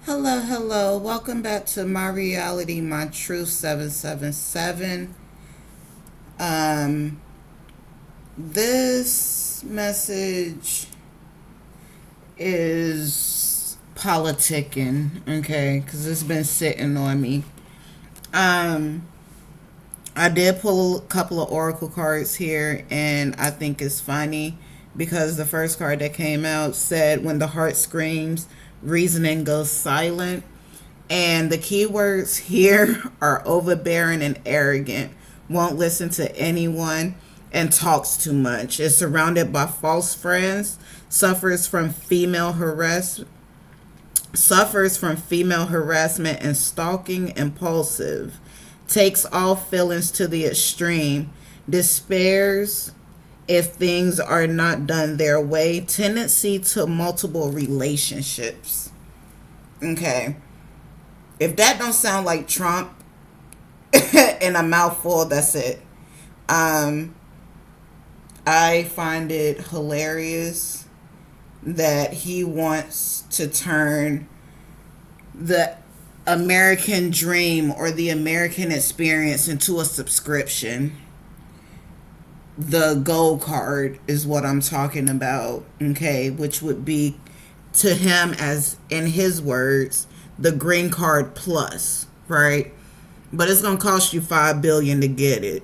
Hello, hello. Welcome back to My Reality, My Truth 777. Um, this message is politicking, okay? Because it's been sitting on me. Um, I did pull a couple of oracle cards here, and I think it's funny because the first card that came out said, "When the heart screams, reasoning goes silent." And the keywords here are overbearing and arrogant, won't listen to anyone, and talks too much. Is surrounded by false friends, suffers from female harass suffers from female harassment and stalking, impulsive, takes all feelings to the extreme, despairs if things are not done their way, tendency to multiple relationships. Okay. If that don't sound like Trump in a mouthful, that's it. Um, I find it hilarious that he wants to turn the American dream or the American experience into a subscription. The gold card is what I'm talking about, okay, which would be to him, as in his words, the green card plus, right? But it's going to cost you 5 billion to get it.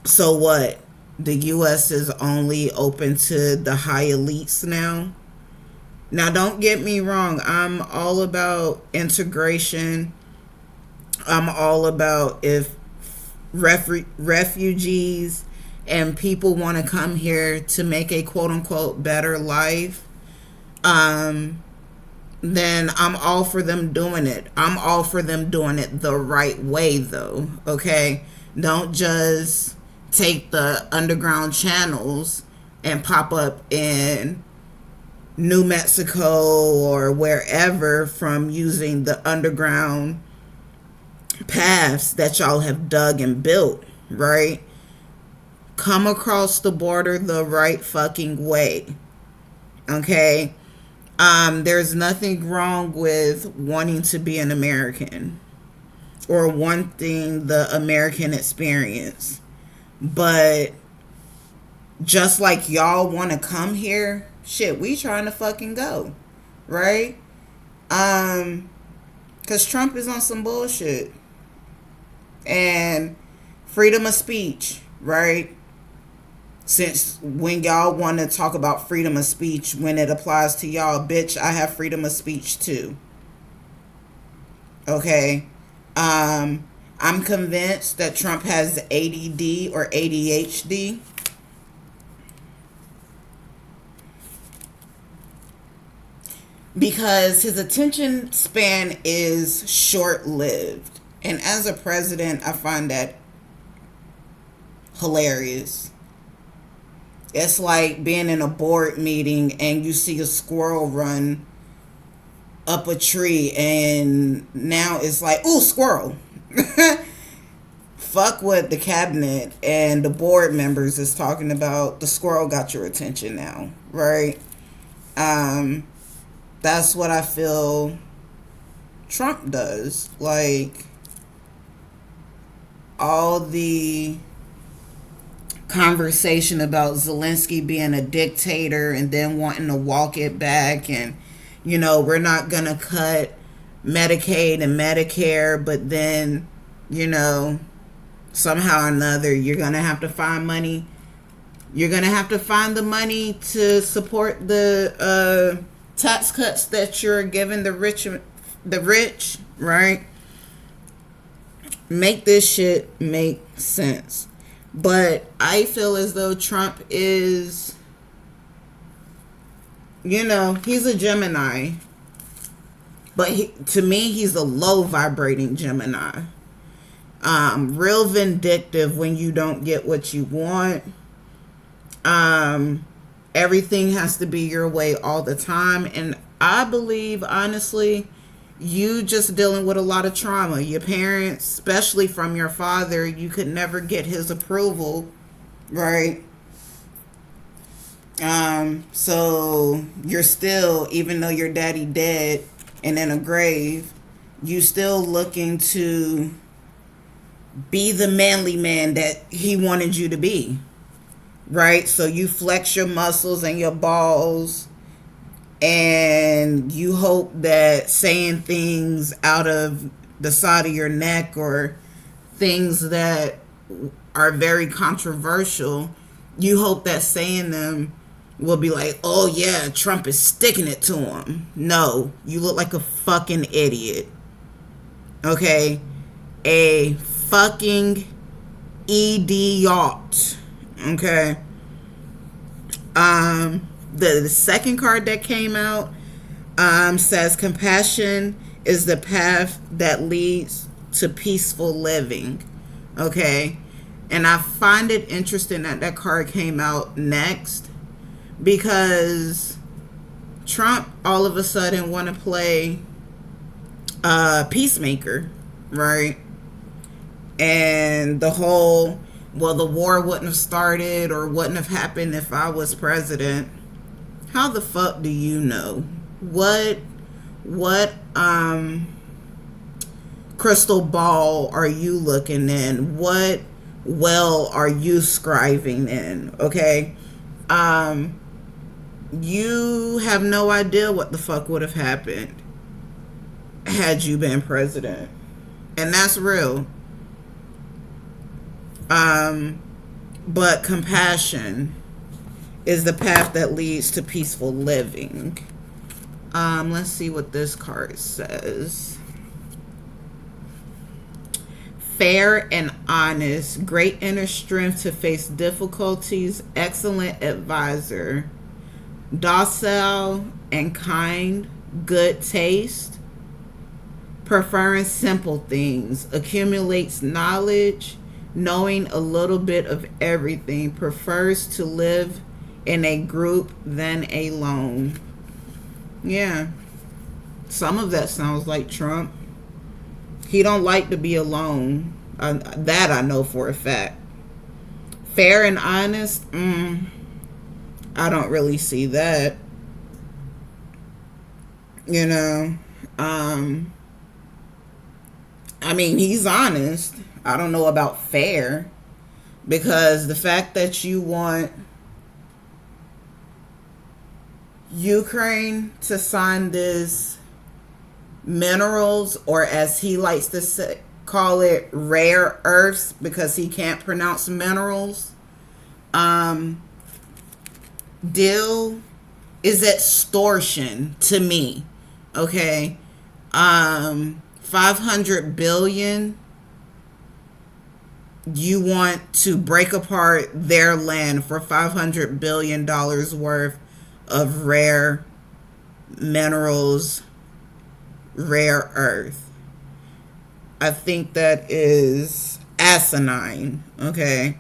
So what? The US is only open to the high elites now. Now don't get me wrong, I'm all about integration. I'm all about if refugees and people want to come here to make a quote unquote better life, um then I'm all for them doing it. I'm all for them doing it the right way, though. Okay? Don't just take the underground channels and pop up in New Mexico or wherever from using the underground paths that y'all have dug and built, right? Come across the border the right fucking way. Okay? There's nothing wrong with wanting to be an American or wanting the American experience. But just like y'all want to come here, shit, we trying to fucking go. Right? Because Trump is on some bullshit. And freedom of speech, right? Since when y'all want to talk about freedom of speech when it applies to y'all, bitch, I have freedom of speech too. Okay? I'm convinced that Trump has ADD or ADHD. Because his attention span is short lived. And as a president, I find that hilarious. It's like being in a board meeting and you see a squirrel run up a tree, and now it's like, ooh, squirrel. Fuck what the cabinet and the board members is talking about. The squirrel got your attention now, right? Um, that's what I feel Trump does. Like, all the conversation about Zelensky being a dictator and then wanting to walk it back, and we're not gonna cut Medicaid and Medicare, but then somehow or another you're gonna have to find money. You're gonna have to find the money to support the tax cuts that you're giving the rich, right? Make this shit make sense. But I feel as though Trump is, he's a Gemini. But to me, he's a low vibrating Gemini. Real vindictive when you don't get what you want. Everything has to be your way all the time. And I believe, honestly, you just dealing with a lot of trauma. Your parents, especially from your father, you could never get his approval, right? So you're still, even though your daddy dead, and in a grave, you still looking to be the manly man that he wanted you to be, right? So you flex your muscles and your balls, and you hope that saying things out of the side of your neck or things that are very controversial, you hope that saying them will be like, oh yeah, Trump is sticking it to him. No, you look like a fucking idiot. Okay? A fucking idiot. Okay? The second card that came out says compassion is the path that leads to peaceful living. Okay? And I find it interesting that that card came out next, because Trump all of a sudden want to play peacemaker, right? And the whole, well, the war wouldn't have started or wouldn't have happened if I was president. How the fuck do you know? What crystal ball are you looking in? What well are you scribing in? Okay? You have no idea what the fuck would have happened had you been president. And that's real. But compassion is the path that leads to peaceful living. Let's see what this card says. Fair and honest, great inner strength to face difficulties, excellent advisor, docile and kind, good taste, preferring simple things, accumulates knowledge, knowing a little bit of everything, prefers to live in a group than alone. Yeah, some of that sounds like Trump. He don't like to be alone. That I know for a fact. Fair and honest, I don't really see that. You know, I mean, he's honest. I don't know about fair, because the fact that you want Ukraine to sign this minerals, or as he likes to say, call it rare earths, because he can't pronounce minerals, deal is extortion to me. Okay? 500 billion, you want to break apart their land for $500 billion worth of rare minerals, rare earth. I think that is asinine. Okay?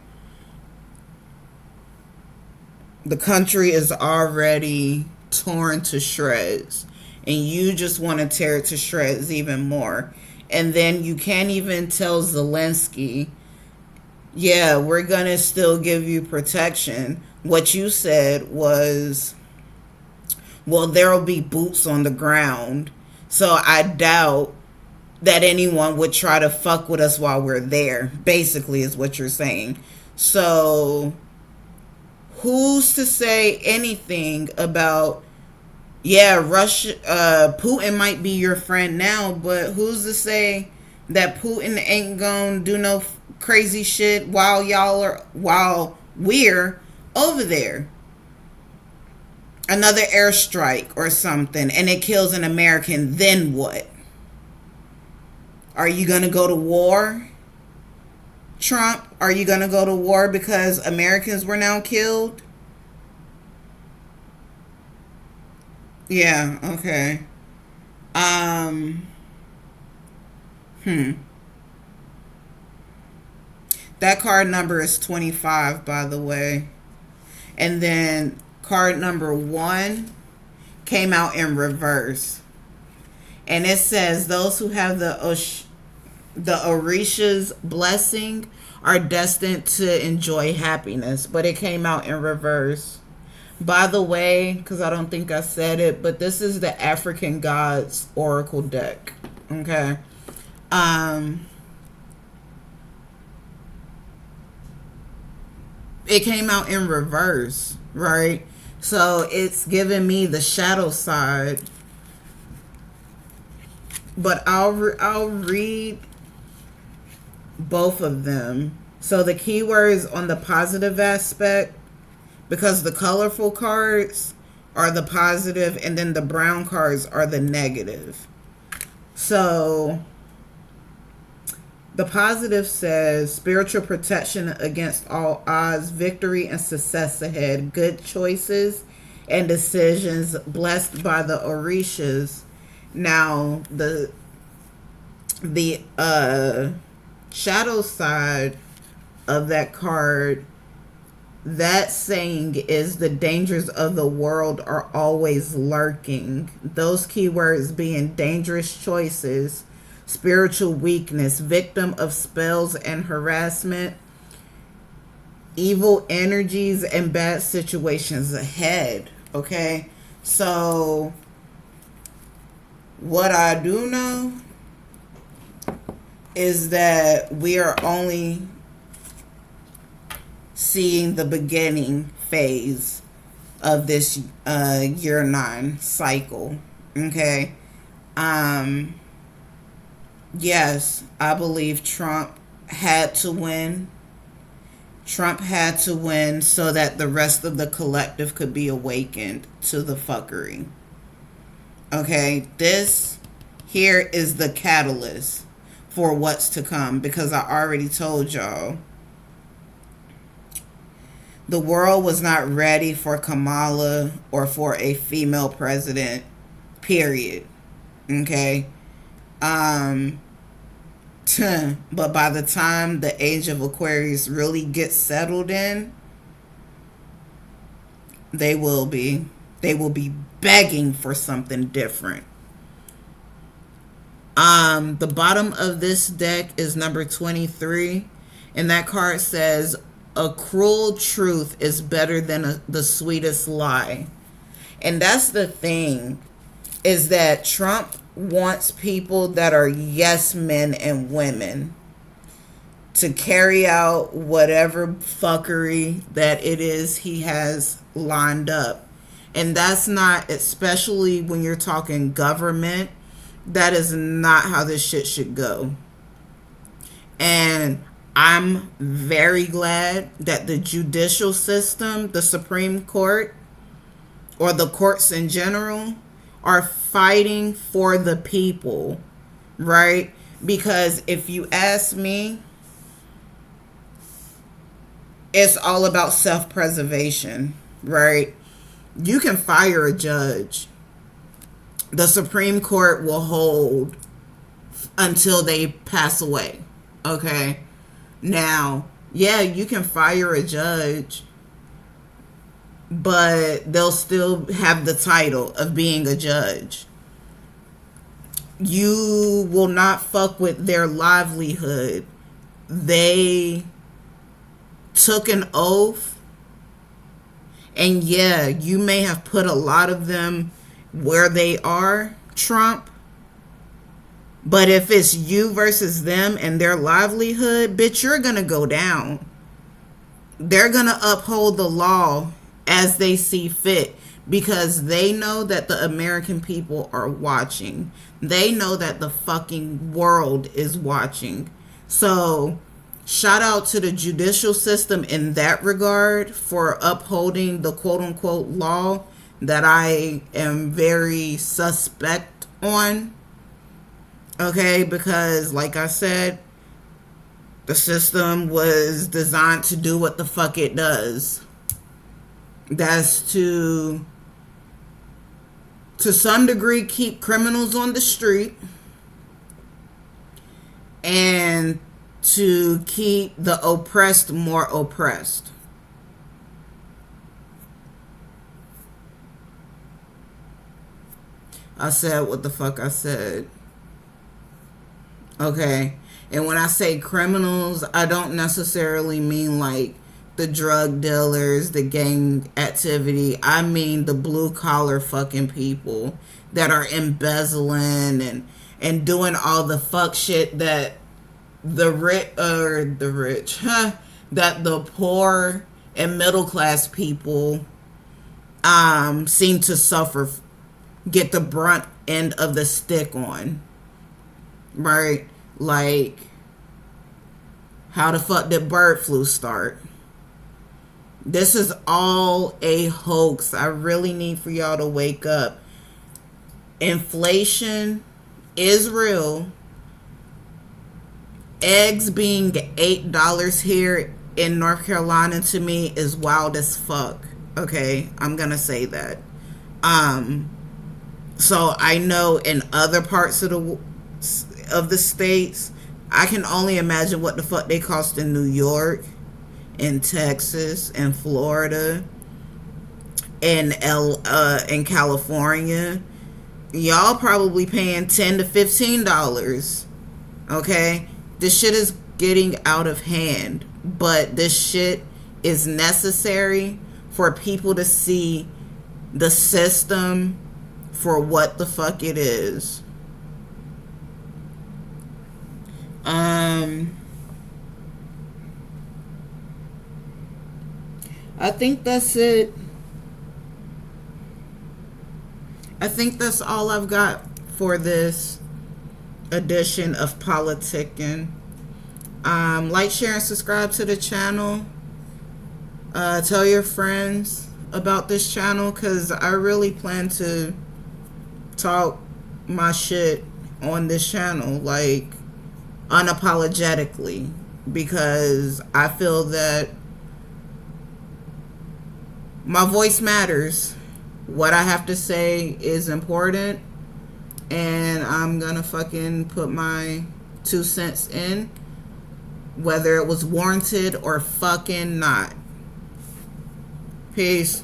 The country is already torn to shreds, and you just want to tear it to shreds even more. And then you can't even tell Zelensky, yeah, we're going to still give you protection. What you said was, well, there will be boots on the ground, so I doubt that anyone would try to fuck with us while we're there, basically is what you're saying. So who's to say anything about, yeah, Russia, Putin might be your friend now, but who's to say that Putin ain't gonna do no crazy shit while we're over there? Another airstrike or something, and it kills an American, then what? Are you gonna go to war, Trump? Are you gonna go to war because Americans were now killed? Yeah, okay. That card number is 25, by the way. And then card number 1 came out in reverse. And it says, those who have the Orisha's blessing are destined to enjoy happiness. But it came out in reverse. By the way, because I don't think I said it, but this is the African Gods Oracle deck. Okay. Um, it came out in reverse, right? So it's giving me the shadow side, but I'll read both of them. So the keywords on the positive aspect, because the colorful cards are the positive and then the brown cards are the negative. So the positive says spiritual protection against all odds, victory and success ahead, good choices and decisions blessed by the Orishas. Now the shadow side of that card, that saying is the dangers of the world are always lurking. Those keywords being dangerous choices, spiritual weakness, victim of spells and harassment, evil energies, and bad situations ahead. Okay? So, what I do know is that we are only seeing the beginning phase of this year 9 cycle. Okay? Yes, I believe Trump had to win. Trump had to win so that the rest of the collective could be awakened to the fuckery. Okay, this here is the catalyst for what's to come, because I already told y'all the world was not ready for Kamala or for a female president, period. Okay? But by the time the age of Aquarius really gets settled in, they will be begging for something different. The bottom of this deck is number 23, and that card says a cruel truth is better than the sweetest lie. And that's the thing, is that Trump wants people that are yes men and women to carry out whatever fuckery that it is he has lined up. And that's not, especially when you're talking government, that is not how this shit should go. And I'm very glad that the judicial system, the Supreme Court, or the courts in general, are fighting for the people, right? Because if you ask me, it's all about self-preservation, right? You can fire a judge. The Supreme Court will hold until they pass away, okay? Now, yeah, you can fire a judge, but they'll still have the title of being a judge. You will not fuck with their livelihood. They took an oath, and yeah, you may have put a lot of them where they are, Trump, but if it's you versus them and their livelihood, bitch, you're gonna go down. They're gonna uphold the law as they see fit, because they know that the American people are watching. They know that the fucking world is watching. So shout out to the judicial system in that regard for upholding the quote unquote law that I am very suspect on. Okay, because like I said, the system was designed to do what the fuck it does. That's to some degree keep criminals on the street and to keep the oppressed more oppressed. I said what the fuck I said. Okay. And when I say criminals, I don't necessarily mean like the drug dealers, the gang activity. I mean the blue collar fucking people that are embezzling and doing all the fuck shit that the rich, that the poor and middle class people seem to suffer, get the brunt end of the stick on, right? Like, how the fuck did bird flu start? This is all a hoax. I really need for y'all to wake up. Inflation is real. Eggs being $8 here in North Carolina to me is wild as fuck. Okay, I'm gonna say that. So I know in other parts of the states, I can only imagine what the fuck they cost in New York, in Texas, in Florida, in California. Y'all probably paying $10 to $15. Okay, this shit is getting out of hand, but this shit is necessary for people to see the system for what the fuck it is. I think that's it. I think that's all I've got for this edition of Politicking. Like, share, and subscribe to the channel. Tell your friends about this channel, because I really plan to talk my shit on this channel, like, unapologetically, because I feel that my voice matters. What I have to say is important, and I'm gonna fucking put my 2 cents in, whether it was warranted or fucking not. Peace.